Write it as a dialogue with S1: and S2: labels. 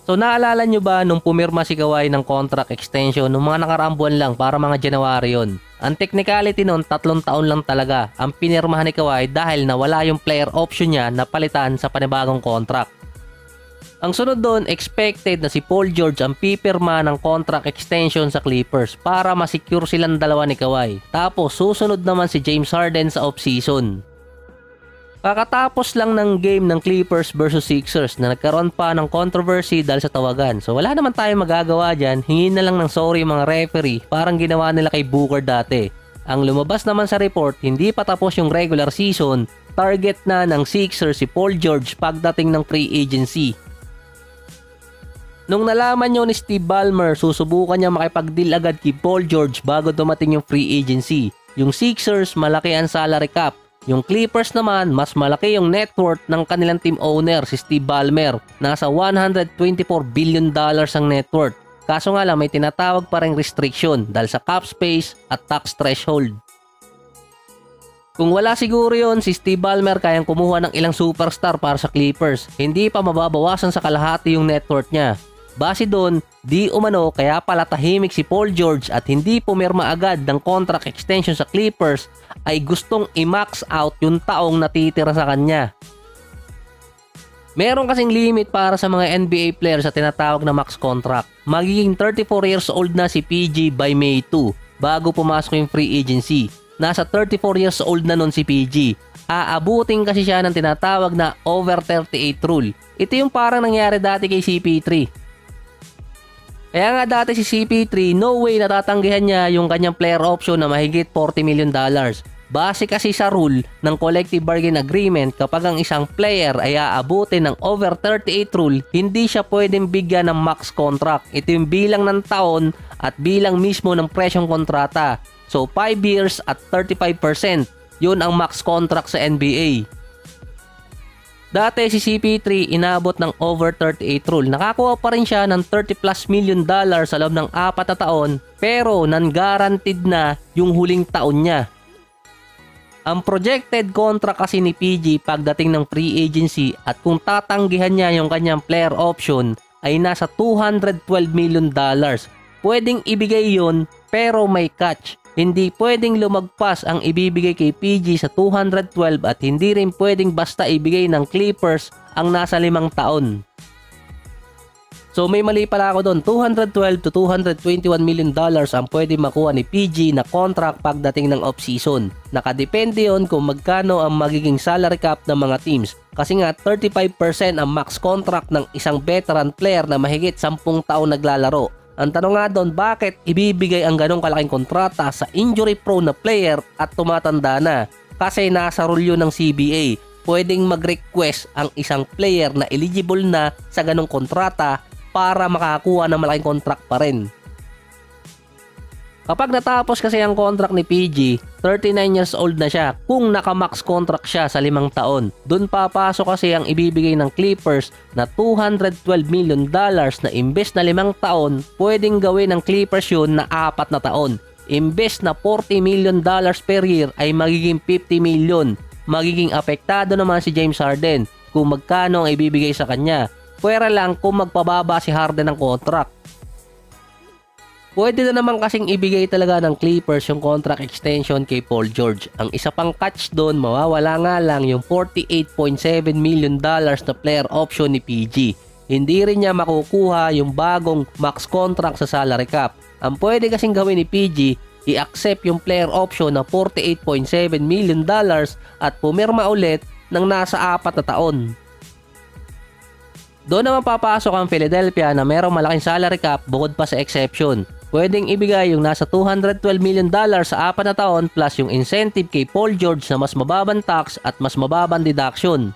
S1: So naalala nyo ba nung pumirma si Kawhi ng contract extension nung mga nakaraang buwan lang para mga January yun? Ang technicality nun 3 taon lang talaga ang pinirmahan ni Kawhi dahil nawala yung player option niya na palitan sa panibagong contract. Ang sunod doon, expected na si Paul George ang pipirma ng contract extension sa Clippers para masecure silang dalawa ni Kawhi. Tapos susunod naman si James Harden sa offseason. Kakatapos lang ng game ng Clippers versus Sixers na nagkaroon pa ng controversy dahil sa tawagan. So wala naman tayong magagawa dyan, hingin na lang ng sorry mga referee parang ginawa nila kay Booker dati. Ang lumabas naman sa report, hindi pa tapos yung regular season, target na ng Sixers si Paul George pagdating ng free agency. Nung nalaman nyo ni Steve Ballmer, susubukan niya makipag-deal agad kay Paul George bago dumating yung free agency. Yung Sixers, malaki ang salary cap. Yung Clippers naman, mas malaki yung net worth ng kanilang team owner si Steve Ballmer. Nasa $124 billion ang net worth. Kaso nga lang may tinatawag pa ring restriction dahil sa cap space at tax threshold. Kung wala siguro yon, si Steve Ballmer kayang kumuha ng ilang superstar para sa Clippers. Hindi pa mababawasan sa kalahati yung net worth niya. Base doon, di umano kaya pala tahimik si Paul George at hindi pumirma agad ng contract extension sa Clippers ay gustong i-max out yung taong natitira sa kanya. Meron kasing limit para sa mga NBA players sa tinatawag na max contract. Magiging 34 years old na si PG by May 2 bago pumasok yung free agency. Nasa 34 years old na nun si PG. Aabutin kasi siya ng tinatawag na over 38 rule. Ito yung parang nangyari dati kay CP3. Kaya nga dati si CP3, no way natatanggihan niya yung kanyang player option na mahigit $40 million. Base kasi sa rule ng collective bargain agreement, kapag ang isang player ay aabutin ng over 38 rule, hindi siya pwedeng bigyan ng max contract. Ito yung bilang ng taon at bilang mismo ng presyong kontrata. So 5 years at 35%, yun ang max contract sa NBA. Dati si CP3 inabot ng over 38 rule. Nakakuha pa rin siya ng $30+ million sa loob ng 4 na taon, pero non-guaranteed na yung huling taon niya. Ang projected contract kasi ni PG pagdating ng free agency at kung tatanggihan niya yung kanyang player option ay nasa $212 million. Pwedeng ibigay yun pero may catch. Hindi pwedeng lumagpas ang ibibigay kay PG sa 212 at hindi rin pwedeng basta ibigay ng Clippers ang nasa 5 taon. So may mali pala ako doon, 212 to 221 million dollars ang pwede makuha ni PG na contract pagdating ng off-season. Nakadepende yon kung magkano ang magiging salary cap ng mga teams. Kasi nga 35% ang max contract ng isang veteran player na mahigit 10 taon naglalaro. Ang tanong nga doon, bakit ibibigay ang ganong kalaking kontrata sa injury-prone na player at tumatanda na? Kasi nasa rule yun ng CBA. Pwedeng mag-request ang isang player na eligible na sa ganong kontrata para makakuha ng malaking contract pa rin. Kapag natapos kasi ang contract ni PG, 39 years old na siya kung naka-max contract siya sa 5 taon. Doon papasok kasi ang ibibigay ng Clippers na $212 million na imbes na 5 taon, pwedeng gawin ng Clippers yun na 4 na taon. Imbes na $40 million per year ay magiging $50 million. Magiging apektado naman si James Harden kung magkano ang ibibigay sa kanya. Pwera lang kung magpababa si Harden ng contract. Pwede na naman kasing ibigay talaga ng Clippers yung contract extension kay Paul George. Ang isa pang catch doon, mawawala nga lang yung $48.7 million na player option ni PG. Hindi rin niya makukuha yung bagong max contract sa salary cap. Ang pwede kasing gawin ni PG, i-accept yung player option na $48.7 million at pumirma ulit ng nasa 4 na taon. Doon naman papasok ang Philadelphia na merong malaking salary cap bukod pa sa exception. Pwedeng ibigay yung nasa $212 million sa 4 na taon plus yung incentive kay Paul George na mas mababang tax at mas mababang deduction.